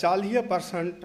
40%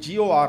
GOR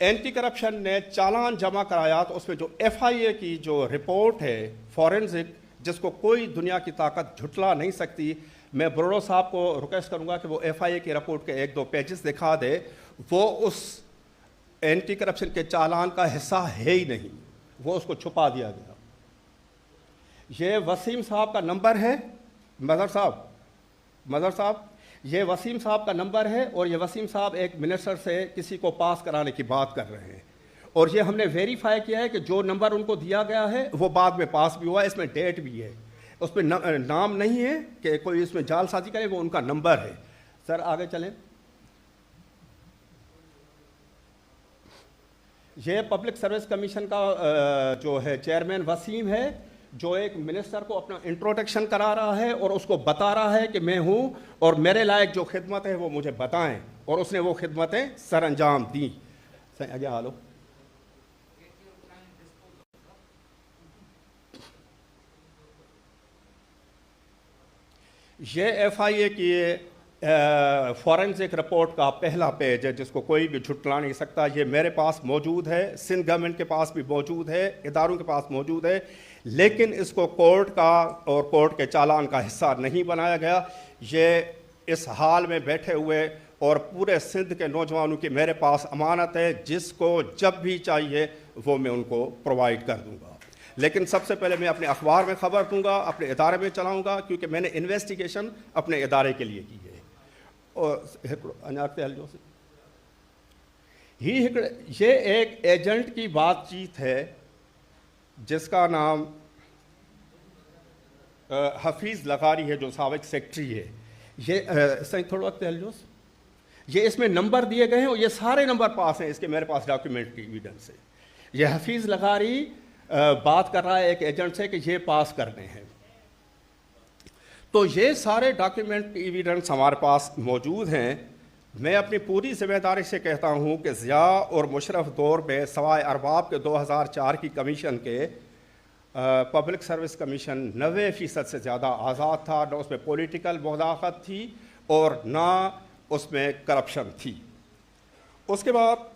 anti corruption نے چالان جمع کرایا تو اس میں جو ایف آئی اے کی جو رپورٹ ہے فورنزک، جس کو کوئی دنیا کی طاقت جھٹلا نہیں سکتی، میں بروڑو صاحب کو ریکویسٹ کروں گا کہ وہ ایف آئی اے کی رپورٹ کے 1-2 پیجز دکھا دے. وہ اس اینٹی کرپشن کے چالان کا حصہ ہے ہی نہیں، وہ اس کو چھپا دیا گیا. یہ وسیم صاحب کا نمبر ہے، مظہر صاحب یہ وسیم صاحب کا نمبر ہے، اور یہ وسیم صاحب ایک منسٹر سے کسی کو پاس کرانے کی بات کر رہے ہیں، اور یہ ہم نے ویریفائی کیا ہے کہ جو نمبر ان کو دیا گیا ہے وہ بعد میں پاس بھی ہوا ہے. اس میں ڈیٹ بھی ہے، اس پہ نام نہیں ہے کہ کوئی اس میں جال سازی کرے، وہ ان کا نمبر ہے. سر آگے چلیں. یہ پبلک سروس کمیشن کا جو ہے چیئرمین وسیم ہے، جو ایک منسٹر کو اپنا انٹروڈکشن کرا رہا ہے اور اس کو بتا رہا ہے کہ میں ہوں اور میرے لائق جو خدمت ہے وہ مجھے بتائیں، اور اس نے وہ خدمتیں سر انجام دیں. آگے حالو. یہ ایف آئی اے کی فورنزک رپورٹ کا پہلا پیج ہے جس کو کوئی بھی جھٹلا نہیں سکتا. یہ میرے پاس موجود ہے، سندھ گورنمنٹ کے پاس بھی موجود ہے، اداروں کے پاس موجود ہے، لیکن اس کو کورٹ کا اور کورٹ کے چالان کا حصہ نہیں بنایا گیا. یہ اس حال میں بیٹھے ہوئے اور پورے سندھ کے نوجوانوں کی میرے پاس امانت ہے، جس کو جب بھی چاہیے وہ میں ان کو پرووائڈ کر دوں گا. لیکن سب سے پہلے میں اپنے اخبار میں خبر دوں گا، اپنے ادارے میں چلاؤں گا، کیونکہ میں نے انویسٹیگیشن اپنے ادارے کے لیے کی ہے. اور یہ ایک ایجنٹ کی بات چیت ہے جس کا نام حفیظ لغاری ہے، جو سابق سیکٹری ہے. یہ تھوڑا وقت یہ اس میں نمبر دیے گئے ہیں اور یہ سارے نمبر پاس ہیں، اس کے میرے پاس ڈاکیومنٹ کی ایویڈنس ہے. یہ حفیظ لغاری بات کر رہا ہے ایک ایجنٹ سے کہ یہ پاس کرنے ہیں. تو یہ سارے ڈاکیومنٹ کی ایویڈنس ہمارے پاس موجود ہیں. میں اپنی پوری ذمہ داری سے کہتا ہوں کہ ضیاء اور مشرف دور میں سوائے ارباب کے 2004 کی کمیشن کے پبلک سروس کمیشن 90% سے زیادہ آزاد تھا. نہ اس میں پولیٹیکل مداخلت تھی اور نہ اس میں کرپشن تھی. اس کے بعد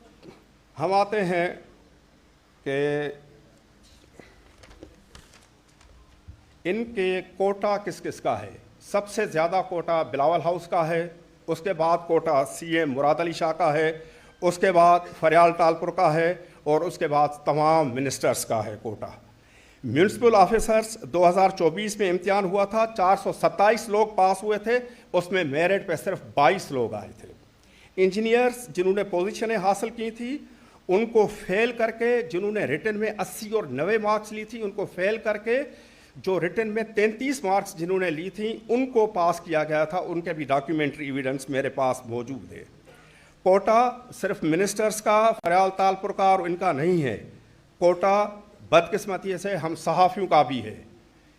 ہم آتے ہیں کہ ان کے کوٹا کس کس کا ہے. سب سے زیادہ کوٹا بلاول ہاؤس کا ہے، اس کے بعد کوٹا سی ایم مراد علی شاہ کا ہے، اس کے بعد فریال ٹالپور کا ہے، اور اس کے بعد تمام منسٹرز کا ہے کوٹا. میونسپل آفیسرز 2024 میں امتحان ہوا تھا، 427 لوگ پاس ہوئے تھے، اس میں میرٹ پہ صرف 22 لوگ آئے تھے. انجینئرز جنہوں نے پوزیشنیں حاصل کی تھی ان کو فیل کر کے، جنہوں نے ریٹن میں 80 اور 90 مارکس لی تھی ان کو فیل کر کے، جو ریٹن میں 33 مارکس جنہوں نے لی تھیں ان کو پاس کیا گیا تھا. ان کے بھی ڈاکیومنٹری ایویڈنس میرے پاس موجود ہے. کوٹا صرف منسٹرز کا، فریال تالپور کا اور ان کا نہیں ہے. کوٹا بدقسمتی سے ہم صحافیوں کا بھی ہے.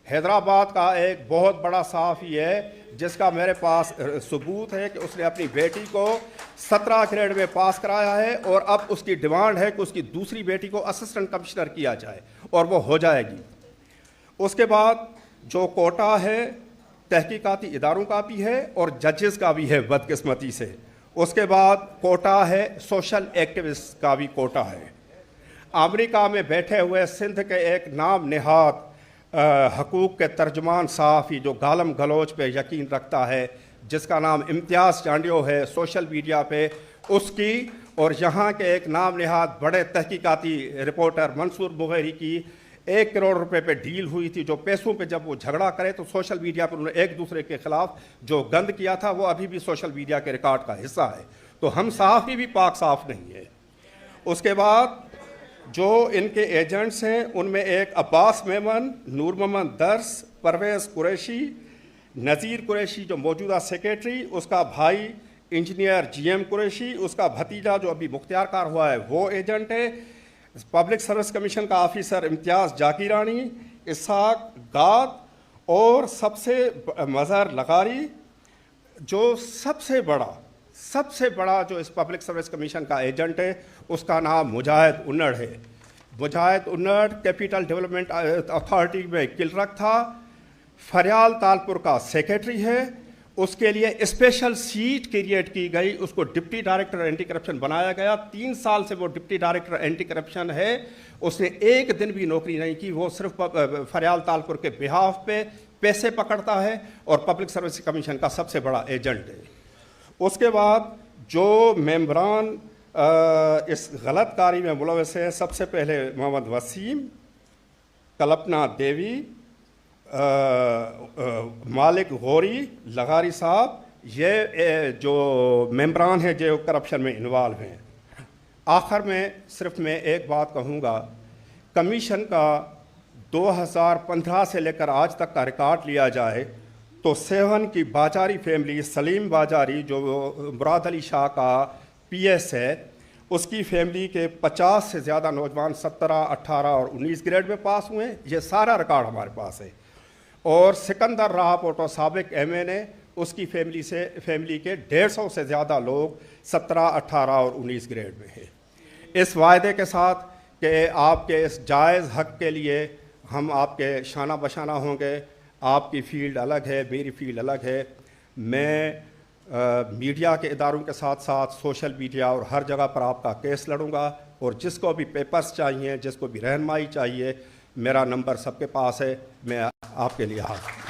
حیدرآباد کا ایک بہت بڑا صحافی ہے جس کا میرے پاس ثبوت ہے کہ اس نے اپنی بیٹی کو 17 گریڈ میں پاس کرایا ہے، اور اب اس کی ڈیمانڈ ہے کہ اس کی دوسری بیٹی کو اسسٹنٹ کمشنر کیا جائے، اور وہ ہو جائے گی. اس کے بعد جو کوٹا ہے تحقیقاتی اداروں کا بھی ہے اور ججز کا بھی ہے بدقسمتی سے. اس کے بعد کوٹا ہے سوشل ایکٹیوسٹ کا بھی کوٹا ہے. امریکہ میں بیٹھے ہوئے سندھ کے ایک نام نہاد حقوق کے ترجمان صحافی جو گالم گلوچ پہ یقین رکھتا ہے، جس کا نام امتیاز چانڈیو ہے، سوشل میڈیا پہ اس کی، اور یہاں کے ایک نام نہاد بڑے تحقیقاتی رپورٹر منصور بغیری کی 1 کروڑ روپے پہ ڈیل ہوئی تھی. جو پیسوں پہ جب وہ جھگڑا کرے تو سوشل میڈیا پر انہوں نے ایک دوسرے کے خلاف جو گند کیا تھا وہ ابھی بھی سوشل میڈیا کے ریکارڈ کا حصہ ہے. تو ہم صحافی بھی پاک صاف نہیں ہے. اس کے بعد جو ان کے ایجنٹس ہیں ان میں ایک عباس میمن، نور محمد درس، پرویز قریشی، نذیر قریشی جو موجودہ سیکریٹری، اس کا بھائی انجینئر جی ایم قریشی، اس کا بھتیجا جو ابھی مختار کار ہوا ہے وہ ایجنٹ ہے. پبلک سروس کمیشن کا آفیسر امتیاز جاکیرانی، اسحاق گاد، اور سب سے مظہر لغاری جو سب سے بڑا جو اس پبلک سروس کمیشن کا ایجنٹ ہے اس کا نام مجاہد انڑ ہے. مجاہد انڑ کیپیٹل ڈیولپمنٹ اتھارٹی میں کلرک تھا، فریال تالپور کا سیکریٹری ہے، اس کے لیے اسپیشل سیٹ کریٹ کی گئی, اس کو ڈپٹی ڈائریکٹر اینٹی کرپشن بنایا گیا. 3 سال سے وہ ڈپٹی ڈائریکٹر اینٹی کرپشن ہے, اس نے ایک دن بھی نوکری نہیں کی. وہ صرف فریال تالپور کے بہاف پہ پیسے پکڑتا ہے اور پبلک سروس کمیشن کا سب سے بڑا ایجنٹ ہے. اس کے بعد جو ممبران اس غلط کاری میں ملوث ہیں, سب سے پہلے محمد وسیم, کلپنا دیوی, مالک غوری, لغاری صاحب, یہ جو ممبران ہیں جو کرپشن میں انوالو ہیں. آخر میں صرف میں ایک بات کہوں گا, کمیشن کا 2015 سے لے کر آج تک کا ریکارڈ لیا جائے تو سیون کی باجاری فیملی, سلیم باجاری جو مراد علی شاہ کا پی ایس ہے, اس کی فیملی کے 50 سے زیادہ نوجوان 17, 18 اور 19 گریڈ میں پاس ہوئے ہیں. یہ سارا ریکارڈ ہمارے پاس ہے. اور سکندر راہ پوٹو سابق ایم این اے, اس کی فیملی کے 150 سے زیادہ لوگ 17, 18 اور 19 گریڈ میں ہیں. اس وعدے کے ساتھ کہ آپ کے اس جائز حق کے لیے ہم آپ کے شانہ بشانہ ہوں گے. آپ کی فیلڈ الگ ہے, میری فیلڈ الگ ہے. میں میڈیا کے اداروں کے ساتھ ساتھ سوشل میڈیا اور ہر جگہ پر آپ کا کیس لڑوں گا. اور جس کو بھی پیپرز چاہیے, جس کو بھی رہنمائی چاہیے, میرا نمبر سب کے پاس ہے. میں آپ کے لیے حاضر ہوں.